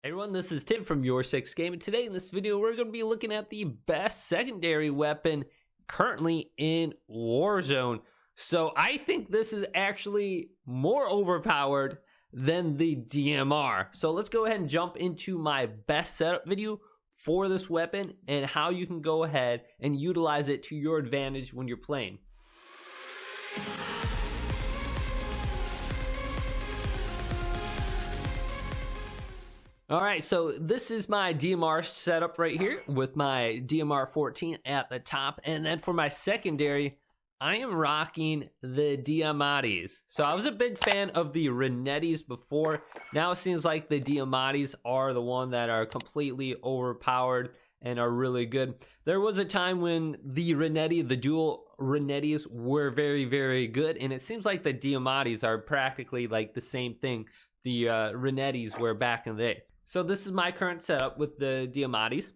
Hey everyone, this is Tim from YourSixGaming. Today in this video, we're going to be looking at the best secondary weapon currently in Warzone. So I think this is actually more overpowered than the DMR. So let's go ahead and jump into my best setup video for this weapon and how you can go ahead and utilize it to your advantage when you're playing. Alright, so this is my DMR setup right here with my DMR 14 at the top. And then for my secondary, I am rocking the Diamattis. So I was a big fan of the Renettis before. Now it seems like the Diamattis are the one that are completely overpowered and are really good. There was a time when the Renetti, the dual Renettis were very, very good. And it seems like the Diamattis are practically like the same thing the Renettis were back in the day. So this is my current setup with the Diamattis.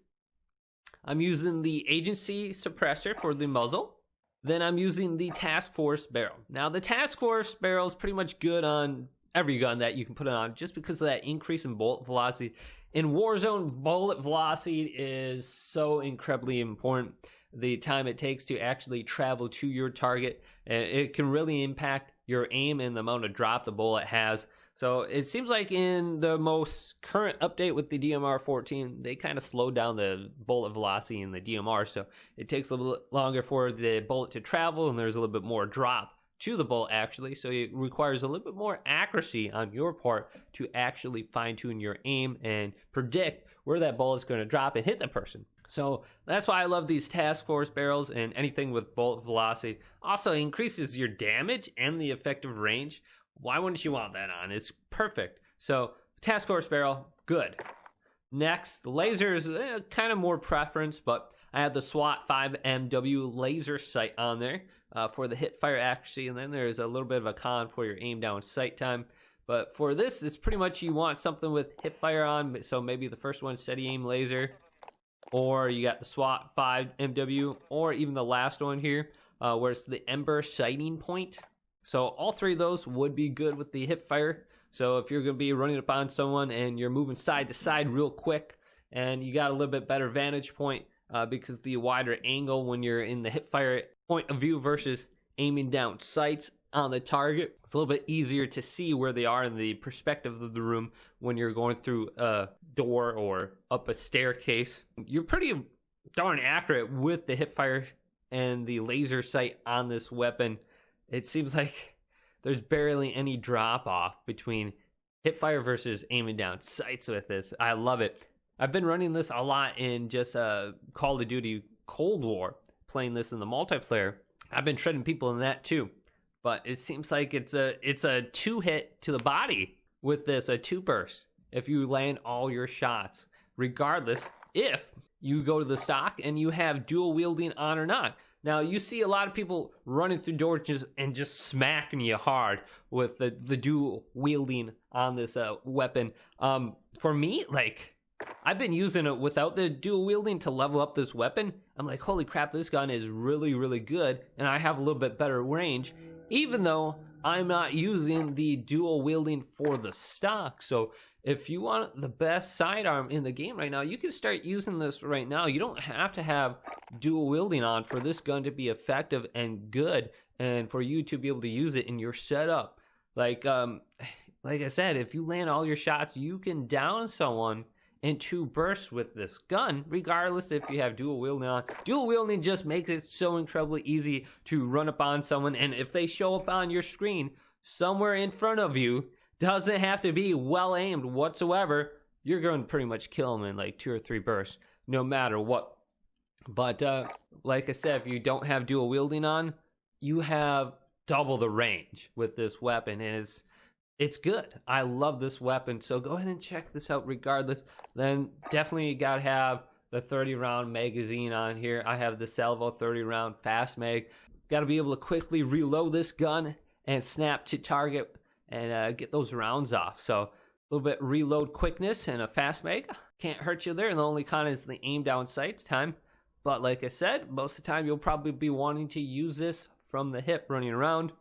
I'm using the agency suppressor for the muzzle. Then I'm using the task force barrel. Now the task force barrel is pretty much good on every gun that you can put it on just because of that increase in bullet velocity. In Warzone, bullet velocity is so incredibly important. The time it takes to actually travel to your target, it can really impact your aim and the amount of drop the bullet has. So it seems like in the most current update with the DMR 14, they kind of slowed down the bullet velocity in the DMR. So it takes a little bit longer for the bullet to travel, and there's a little bit more drop to the bullet actually. So it requires a little bit more accuracy on your part to actually fine tune your aim and predict where that bullet's going to drop and hit the person. So that's why I love these task force barrels, and anything with bullet velocity also increases your damage and the effective range. Why wouldn't you want that on? It's perfect. So task force barrel, good. Next, lasers, kind of more preference, but I have the SWAT 5MW laser sight on there for the hip fire accuracy, and then there's a little bit of a con for your aim down sight time. But for this, it's pretty much you want something with hip fire on, so maybe the first one steady aim laser, or you got the SWAT 5MW, or even the last one here, where it's the Ember sighting point. So all three of those would be good with the hip fire. So if you're going to be running up on someone and you're moving side to side real quick, and you got a little bit better vantage point because the wider angle when you're in the hip fire point of view versus aiming down sights on the target, it's a little bit easier to see where they are in the perspective of the room when you're going through a door or up a staircase. You're pretty darn accurate with the hip fire and the laser sight on this weapon. It seems like there's barely any drop off between hip fire versus aiming down sights with this. I love it. I've been running this a lot in just Call of Duty Cold War, playing this in the multiplayer. I've been shredding people in that too, but it seems like it's a two hit to the body with this, a two burst. If you land all your shots, regardless if you go to the stock and you have dual wielding on or not. Now, you see a lot of people running through doors and just smacking you hard with the dual wielding on this weapon. For me, like, I've been using it without the dual wielding to level up this weapon. I'm like, holy crap, this gun is really, really good, and I have a little bit better range, even though I'm not using the dual wielding for the stock. So if you want the best sidearm in the game right now, you can start using this right now. You don't have to have dual wielding on for this gun to be effective and good, and for you to be able to use it in your setup. Like I said, if you land all your shots, you can down someone in two bursts with this gun, regardless if you have dual wielding on. Dual wielding just makes it so incredibly easy to run up on someone, and if they show up on your screen somewhere in front of you, doesn't have to be well aimed whatsoever, you're going to pretty much kill them in like 2 or 3 bursts, no matter what. But like I said, if you don't have dual wielding on, you have double the range with this weapon, and it's good. I love this weapon, so go ahead and check this out regardless. Then definitely you gotta have the 30-round magazine on here. I have the Salvo 30-round fast mag. Got to be able to quickly reload this gun and snap to target and get those rounds off. So a little bit reload quickness and a fast mag can't hurt you there. And the only con is the aim down sights time. But like I said, most of the time you'll probably be wanting to use this from the hip running around.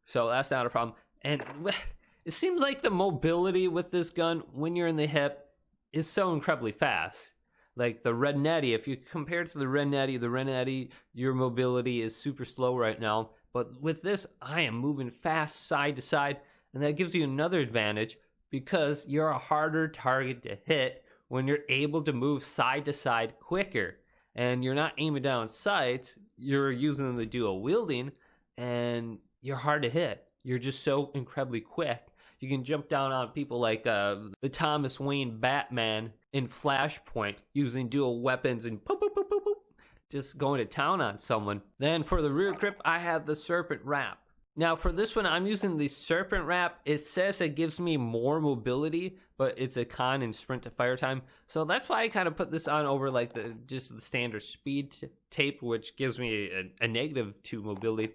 So that's not a problem. And it seems like the mobility with this gun when you're in the hip is so incredibly fast. Like the Red Netty, if you compare it to the Red Netty, your mobility is super slow right now. But with this, I am moving fast side to side, and that gives you another advantage because you're a harder target to hit when you're able to move side to side quicker. And you're not aiming down sights, you're using the dual wielding, and you're hard to hit. You're just so incredibly quick. You can jump down on people like the Thomas Wayne Batman in Flashpoint using dual weapons and poop, poop, poop, poop, poop, just going to town on someone. Then for the rear grip, I have the Serpent Wrap. Now for this one, I'm using the Serpent Wrap. It says it gives me more mobility, but it's a con in sprint to fire time. So that's why I kind of put this on over like just the standard speed tape, which gives me a -2 mobility.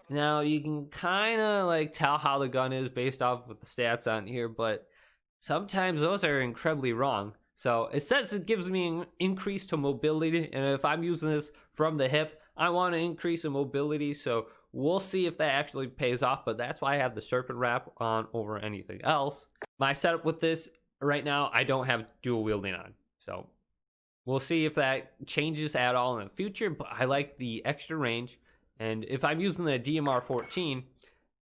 Now you can kind of like tell how the gun is based off of the stats on here, but sometimes those are incredibly wrong. So it says it gives me an increase to mobility, and if I'm using this from the hip, I want to increase the mobility, so we'll see if that actually pays off, but that's why I have the Serpent Wrap on over anything else. My setup with this right now, I don't have dual wielding on, so we'll see if that changes at all in the future, but I like the extra range. And if I'm using the DMR 14,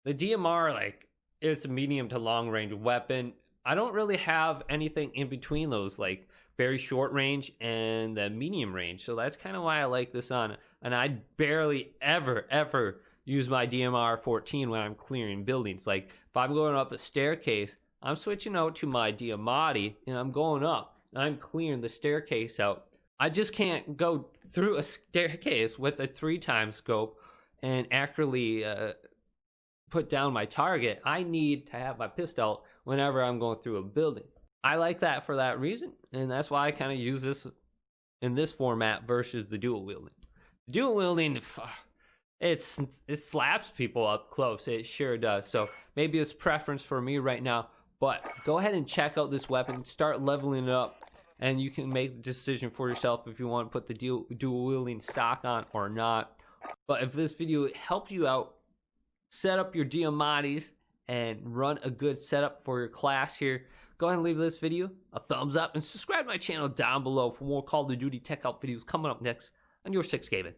the DMR, like, it's a medium to long range weapon. I don't really have anything in between those, like very short range and the medium range. So that's kind of why I like this on. And I barely ever use my DMR 14 when I'm clearing buildings. Like if I'm going up a staircase, I'm switching out to my Diamatti and I'm going up and I'm clearing the staircase out. I just can't go through a staircase with a 3x scope and accurately put down my target. I need to have my pistol whenever I'm going through a building. I like that for that reason, and that's why I kind of use this in this format versus the dual wielding. Dual wielding, it slaps people up close. It sure does. So maybe it's preference for me right now, but go ahead and check out this weapon. Start leveling it up, and you can make the decision for yourself if you want to put the dual wielding stock on or not. But if this video helped you out, set up your diamattis and run a good setup for your class here. Go ahead and leave this video a thumbs up and subscribe to my channel down below for more Call of Duty tech help videos coming up next on YourSixGaming.